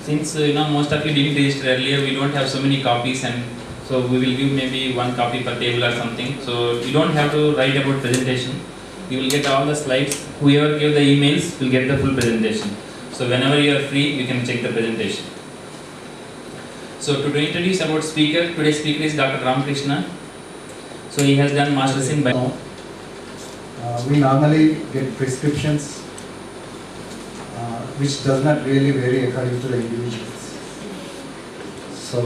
since most of you didn't register earlier, we don't have so many copies, and so we will give maybe one copy per table or something. So you don't have to write about presentation. You will get all the slides. Whoever gave the emails will get the full presentation. So whenever you are free, you can check the presentation. So to introduce about speaker, today's speaker is Dr. Ramakrishna. So he has done masters in bio. We normally get prescriptions which does not really vary according to the individuals. So,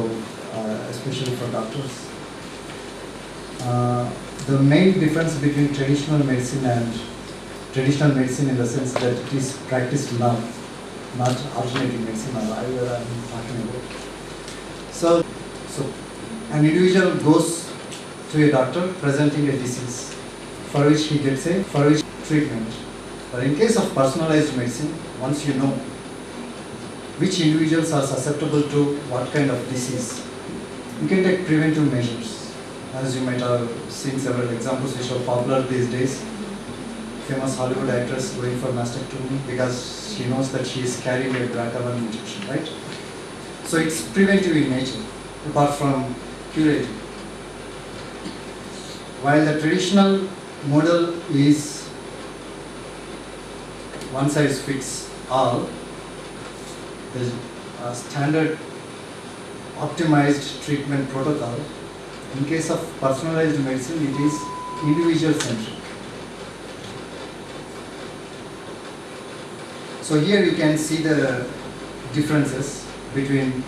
especially for doctors. The main difference between traditional medicine and traditional medicine in the sense that it is practiced now, not alternative medicine or Ayurveda I'm talking about. So an individual goes to a doctor presenting a disease for which he gets a treatment. But in case of personalized medicine, once you know which individuals are susceptible to what kind of disease, you can take preventive measures. As you might have seen several examples which are popular these days. Famous Hollywood actress going for mastectomy because she knows that she is carrying a BRCA1 mutation, right? So it's preventive in nature, apart from curative. While the traditional model is one size fits all, the standard optimized treatment protocol, in case of personalized medicine, it is individual centric. So here you can see the differences between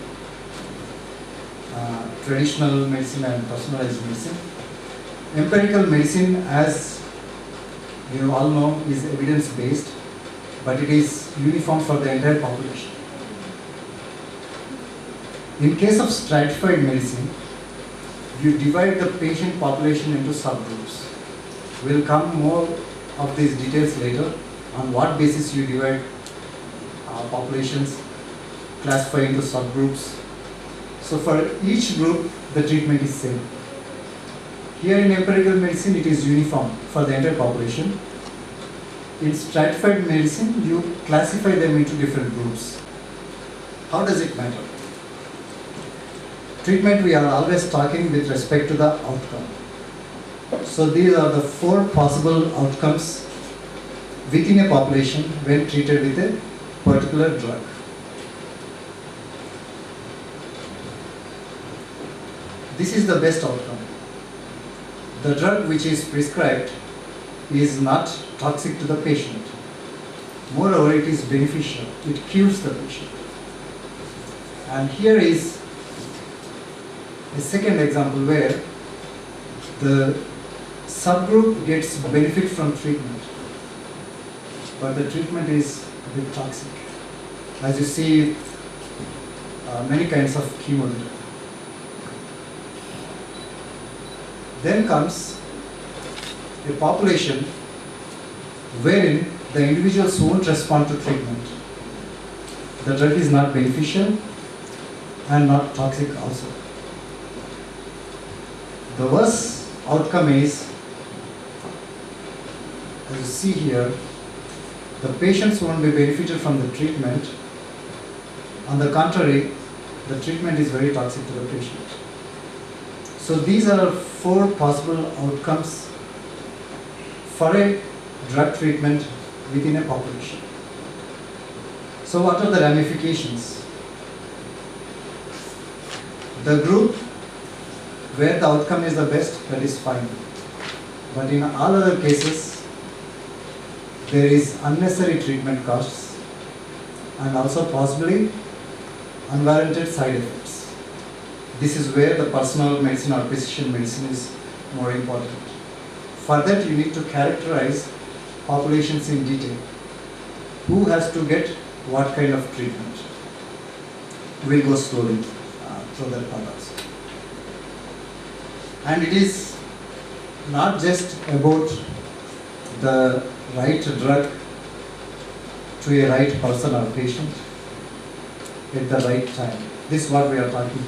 traditional medicine and personalized medicine. Empirical medicine, as you all know, is evidence-based, but it is uniform for the entire population. In case of stratified medicine, you divide the patient population into subgroups. We'll come more of these details later on what basis you divide populations, classify into subgroups. So for each group, the treatment is same. Here in empirical medicine, it is uniform for the entire population. In stratified medicine, you classify them into different groups. How does it matter? Treatment, we are always talking with respect to the outcome. So these are the 4 possible outcomes within a population when treated with a particular drug. This is the best outcome. The drug which is prescribed is not toxic to the patient. Moreover, it is beneficial. It cures the patient. And here is a second example where the subgroup gets benefit from treatment, but the treatment is a bit toxic. As you see, many kinds of chemotherapy. Then comes a population wherein the individuals won't respond to treatment. The drug is not beneficial and not toxic also. The worst outcome is, as you see here, the patients won't be benefited from the treatment. On the contrary, the treatment is very toxic to the patient. So these are 4 possible outcomes for a drug treatment within a population. So what are the ramifications? The group where the outcome is the best, that is fine. But in all other cases, there is unnecessary treatment costs and also possibly unwarranted side effects. This is where the personal medicine or precision medicine is more important. For that, you need to characterize populations in detail. Who has to get what kind of treatment? We'll go slowly through that part also. And it is not just about the right drug to a right person or patient at the right time. This is what we are talking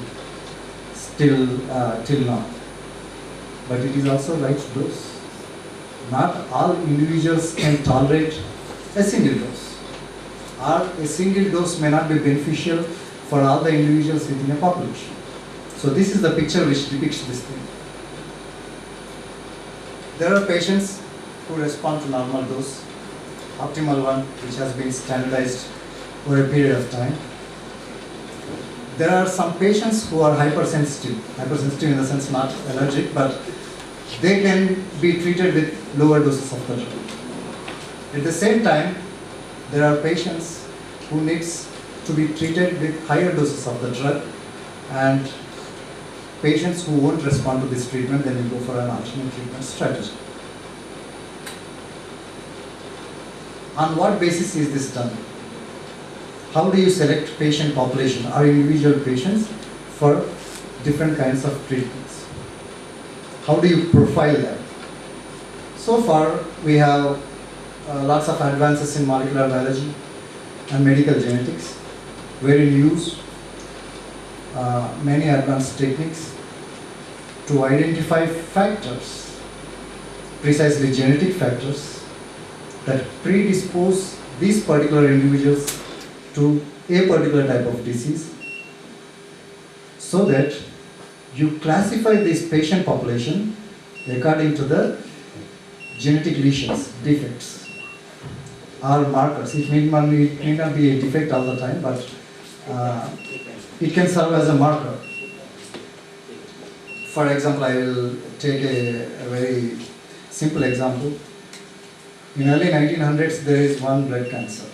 till now. But it is also right dose. Not all individuals can tolerate a single dose. Or a single dose may not be beneficial for all the individuals within a population. So this is the picture which depicts this thing. There are patients who respond to normal dose, optimal one, which has been standardized over a period of time. There are some patients who are hypersensitive in the sense not allergic, but they can be treated with lower doses of the drug. At the same time, there are patients who needs to be treated with higher doses of the drug, and patients who won't respond to this treatment, then we go for an alternate treatment strategy. On what basis is this done? How do you select patient population or individual patients for different kinds of treatments? How do you profile them? So far, we have lots of advances in molecular biology and medical genetics, wherein you use many advanced techniques to identify factors, precisely genetic factors, that predispose these particular individuals to a particular type of disease, so that you classify this patient population according to the genetic lesions, defects, or markers. It may not be a defect all the time, but it can serve as a marker. For example, I will take a very simple example. In early 1900s, there is one blood cancer.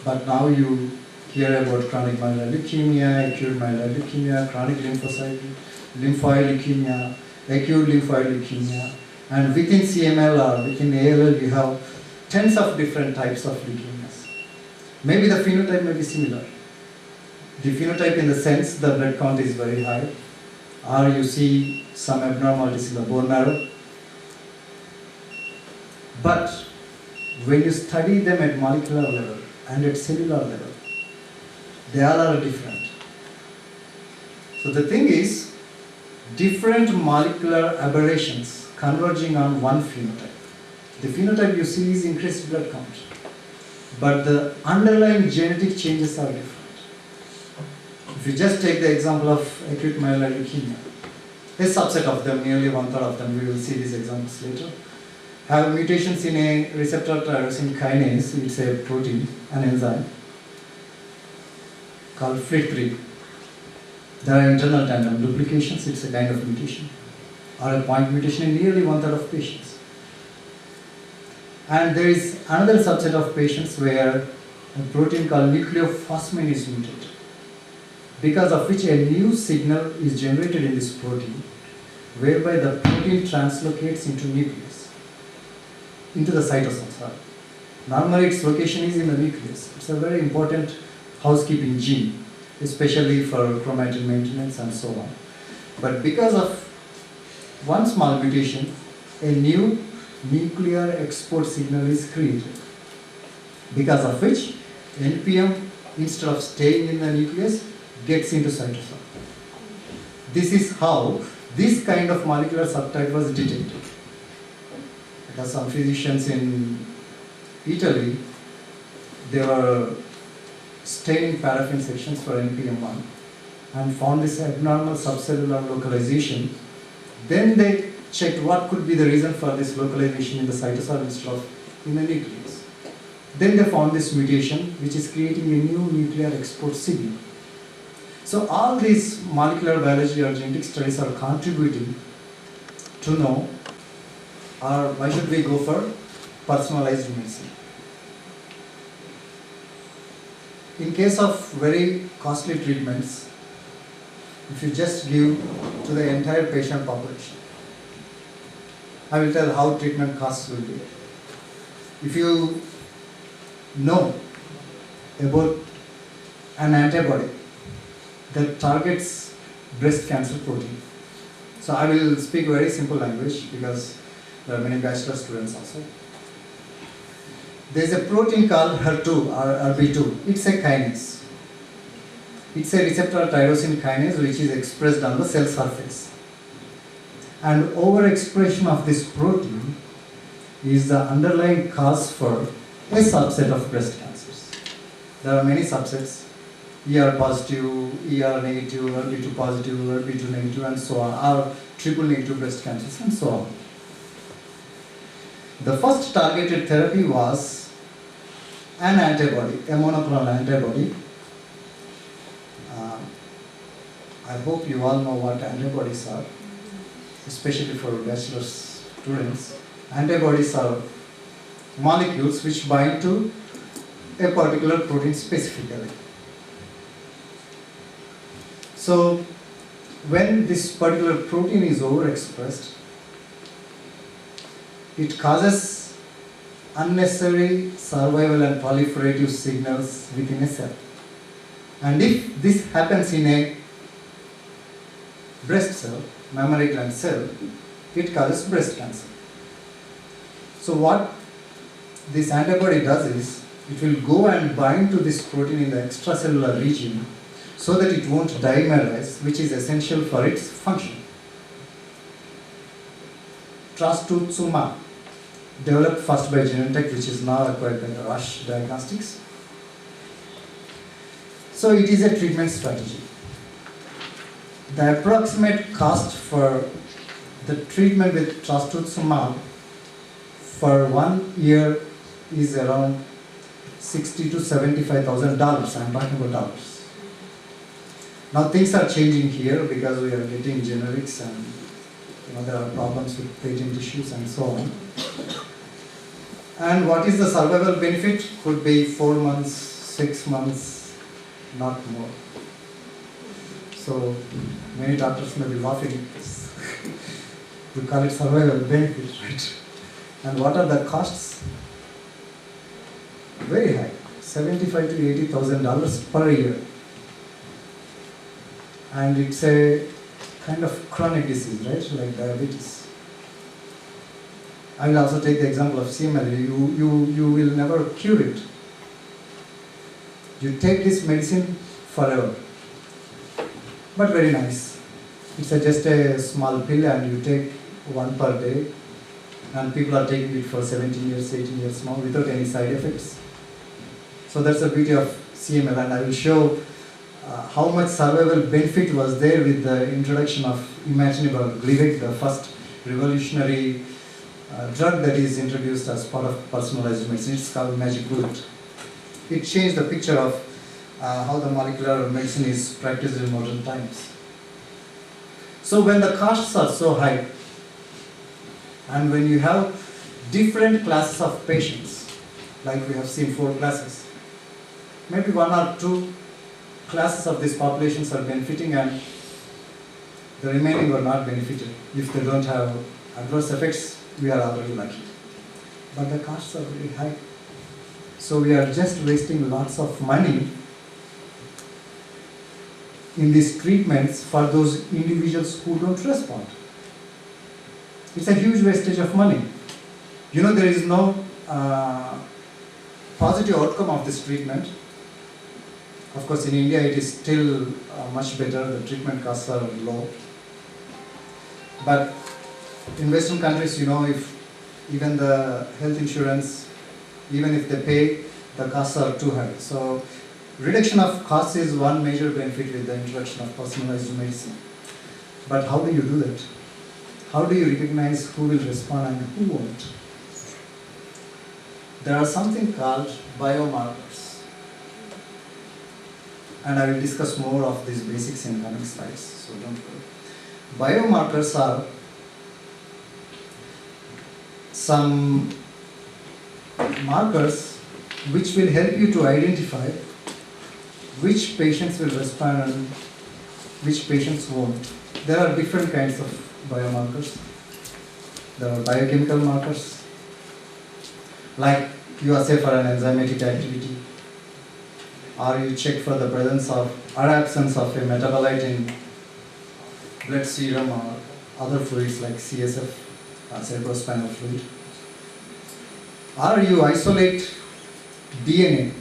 But now you hear about chronic myeloid leukemia, acute myeloid leukemia, chronic lymphoid leukemia, acute lymphoid leukemia, and within CML or within ALL, you have tens of different types of leukemias. Maybe the phenotype may be similar. The phenotype in the sense the blood count is very high, or you see some abnormalities in the bone marrow. But when you study them at molecular level and at cellular level, they all are different. So the thing is, different molecular aberrations converging on one phenotype. The phenotype you see is increased blood count, but the underlying genetic changes are different. If you just take the example of acute myeloid leukemia, a subset of them, nearly 1/3 of them, we will see these examples later, have mutations in a receptor tyrosine kinase. It's a protein, an enzyme called FLT3. There are internal tandem duplications, it's a kind of mutation, or a point mutation in nearly 1/3 of patients. And there is another subset of patients where a protein called nucleophosmin is mutated, because of which a new signal is generated in this protein, whereby the protein translocates into nucleus, into the cytosol. Normally its location is in the nucleus. It's a very important housekeeping gene, especially for chromatin maintenance and so on. But because of one small mutation, a new nuclear export signal is created, because of which NPM, instead of staying in the nucleus, gets into cytosol. This is how this kind of molecular subtype was detected. Because some physicians in Italy, they were staining paraffin sections for NPM1 and found this abnormal subcellular localization. Then they checked what could be the reason for this localization in the cytosol instead of in the nucleus. Then they found this mutation, which is creating a new nuclear export signal. So all these molecular biology or genetic studies are contributing to know, or why should we go for personalized medicine. In case of very costly treatments, if you just give to the entire patient population, I will tell how treatment costs will be. If you know about an antibody that targets breast cancer protein, so I will speak very simple language because there are many bachelor students also. There is a protein called HER2 or RB2. It's a kinase. It's a receptor tyrosine kinase which is expressed on the cell surface. And overexpression of this protein is the underlying cause for a subset of breast cancers. There are many subsets. ER positive, ER negative, ER2 positive, ER2 negative, and so on, or triple negative breast cancers, and so on. The first targeted therapy was an antibody, a monoclonal antibody. I hope you all know what antibodies are, especially for bachelor students. Antibodies are molecules which bind to a particular protein specifically. So, when this particular protein is overexpressed, it causes unnecessary survival and proliferative signals within a cell. And if this happens in a breast cell, mammary gland cell, it causes breast cancer. So what this antibody does is, it will go and bind to this protein in the extracellular region so that it won't dimerize, which is essential for its function. Trastuzumab, developed first by Genentech, which is now acquired by Roche Diagnostics. So it is a treatment strategy. The approximate cost for the treatment with trastuzumab for 1 year is around $60,000 to $75,000. I'm talking about dollars. Now things are changing here because we are getting generics, and there are problems with patent issues and so on. And what is the survival benefit? Could be 4 months, 6 months, not more. So many doctors may be laughing at this. We call it survival benefit, right? And what are the costs? Very high, $75,000 to $80,000 per year. And it's a kind of chronic disease, right? Like diabetes. I will also take the example of CML. You will never cure it. You take this medicine forever. But very nice. It's just a small pill and you take one per day. And people are taking it for 17 years, 18 years now without any side effects. So that's the beauty of CML, and I will show how much survival benefit was there with the introduction of imatinib or Glivec, the first revolutionary drug that is introduced as part of personalized medicine. It's called Magic Bullet. It changed the picture of how the molecular medicine is practiced in modern times. So when the costs are so high, and when you have different classes of patients, like we have seen 4 classes, maybe 1 or 2 classes of these populations are benefiting and the remaining are not benefited. If they don't have adverse effects, we are already lucky. But the costs are very high. So we are just wasting lots of money in these treatments for those individuals who don't respond. It's a huge wastage of money. There is no positive outcome of this treatment. Of course, in India it is still much better, the treatment costs are low. But in Western countries, if even the health insurance, even if they pay, the costs are too high. So reduction of costs is one major benefit with the introduction of personalized medicine. But how do you do that? How do you recognize who will respond and who won't? There are something called biomarkers. And I will discuss more of these basics in coming slides, so don't worry. Biomarkers are some markers which will help you to identify which patients will respond and which patients won't. There are different kinds of biomarkers. There are biochemical markers, like you assay for an enzymatic activity, or you check for the presence of or absence of a metabolite in blood serum or other fluids like CSF, cerebrospinal fluid. Or you isolate DNA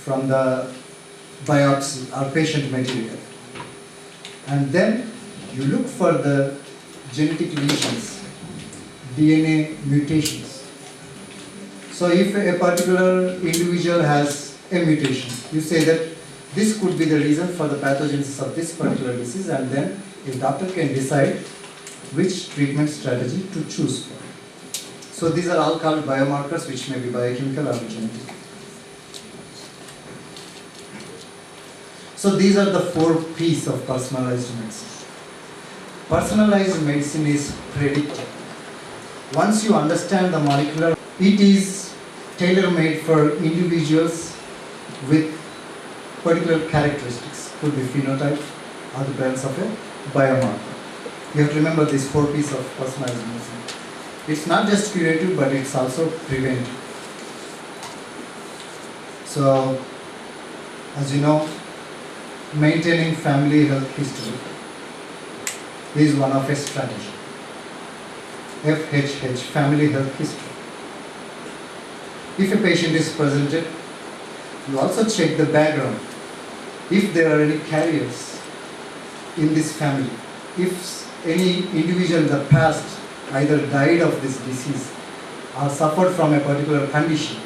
from the biopsy or patient material. And then you look for the genetic lesions, DNA mutations. So if a particular individual has a mutation, you say that this could be the reason for the pathogenesis of this particular disease, and then a doctor can decide which treatment strategy to choose for. So these are all called biomarkers, which may be biochemical or genetic. So these are the 4 P's of personalized medicine. Personalized medicine is predictive. Once you understand the molecular, it is tailor-made for individuals with particular characteristics. Could be phenotype or the presence of a biomarker. You have to remember these 4 P's of personalized medicine. It's not just curative, but it's also preventive. So, as you know, maintaining family health history is one of a strategy. FHH, family health history. If a patient is presented, you also check the background. If there are any carriers in this family, if any individual in the past either died of this disease or suffered from a particular condition.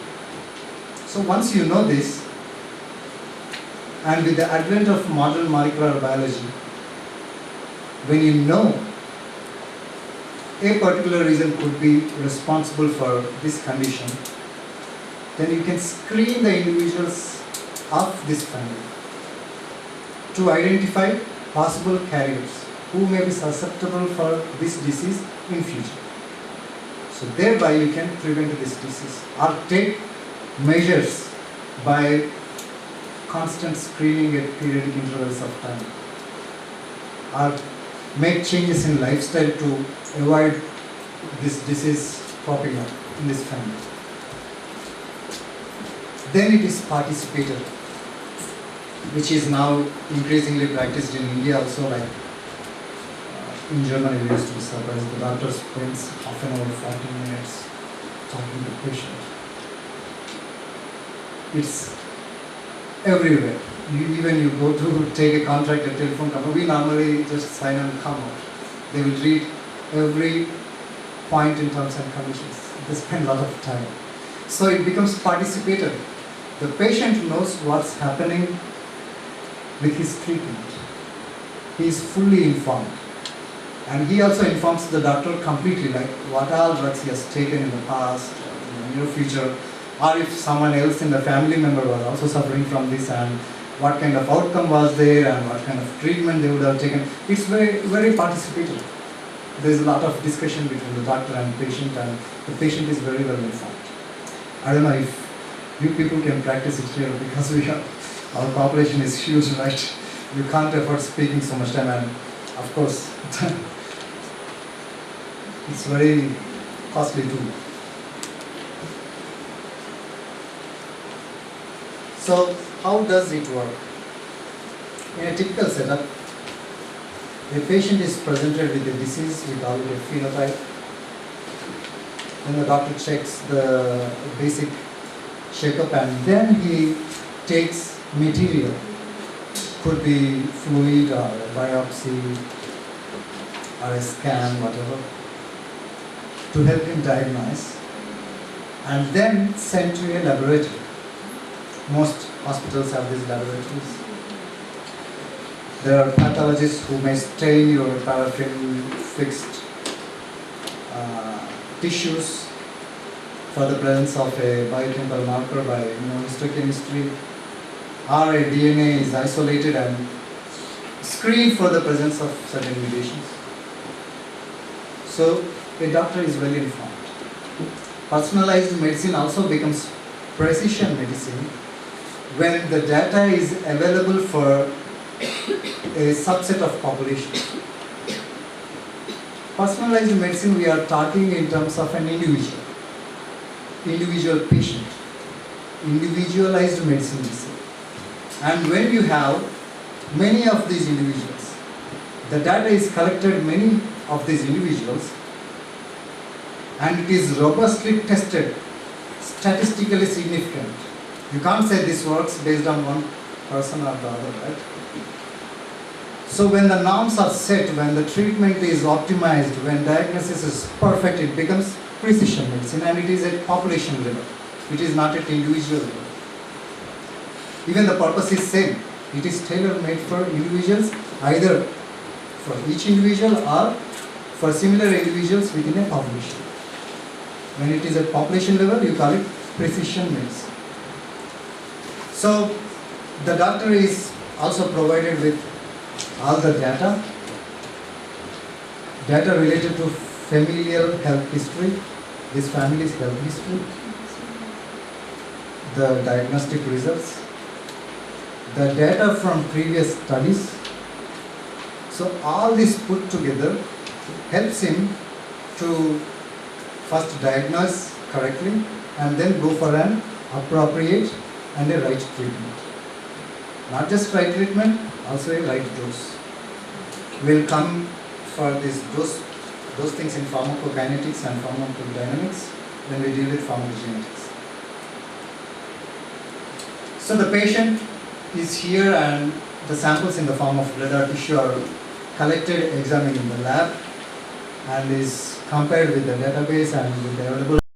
So once you know this, and with the advent of modern molecular biology, when you know a particular reason could be responsible for this condition, then you can screen the individuals of this family to identify possible carriers who may be susceptible for this disease in future. So thereby you can prevent this disease or take measures by constant screening at periodic intervals of time, or make changes in lifestyle to avoid this disease popping up in this family. Then it is participator, which is now increasingly practiced in India also, like in Germany we used to be surprised. The doctor spends half an hour, 40 minutes talking to the patient. It's everywhere. Even you go to take a contract at a telephone company, we normally just sign and come out. They will read every point in terms and conditions. They spend a lot of time. So it becomes participatory. The patient knows what's happening with his treatment. He is fully informed. And he also informs the doctor completely, like what all drugs he has taken in the past, in the near future, or if someone else in the family member was also suffering from this, and what kind of outcome was there, and what kind of treatment they would have taken. It's very, very participatory. There's a lot of discussion between the doctor and patient, and the patient is very well informed. I don't know if you people can practice it here, because our population is huge, right? You can't afford speaking so much time, and of course, it's very costly too. So, how does it work? In a typical setup, a patient is presented with a disease with already a phenotype. Then the doctor checks the basic checkup, and then he takes material. Could be fluid or a biopsy or a scan, whatever, to help him diagnose, and then sent to a laboratory. Most hospitals have these laboratories. There are pathologists who may stain your paraffin fixed tissues for the presence of a biochemical marker by immunohistochemistry, or a DNA is isolated and screened for the presence of certain mutations. So a doctor is well informed. Personalized medicine also becomes precision medicine when the data is available for a subset of population. Personalized medicine, we are talking in terms of an individual patient, individualized medicine we say. And when you have many of these individuals, the data is collected many of these individuals, and it is robustly tested, statistically significant. You can't say this works based on one person or the other, right? So when the norms are set, when the treatment is optimized, when diagnosis is perfect, it becomes precision medicine, and it is at population level. It is not at individual level. Even the purpose is same. It is tailor-made for individuals, either for each individual or for similar individuals within a population. When it is at population level, you call it precision medicine. So the doctor is also provided with all the data related to familial health history, this family's health history, the diagnostic results, the data from previous studies. So all this put together helps him to first diagnose correctly and then go for an appropriate and a right treatment. Not just right treatment, also a right dose. We'll come for those things in pharmacokinetics and pharmacodynamics when we deal with pharmacogenetics. So the patient is here and the samples in the form of blood or tissue are collected, examined in the lab and is compared with the database and with the available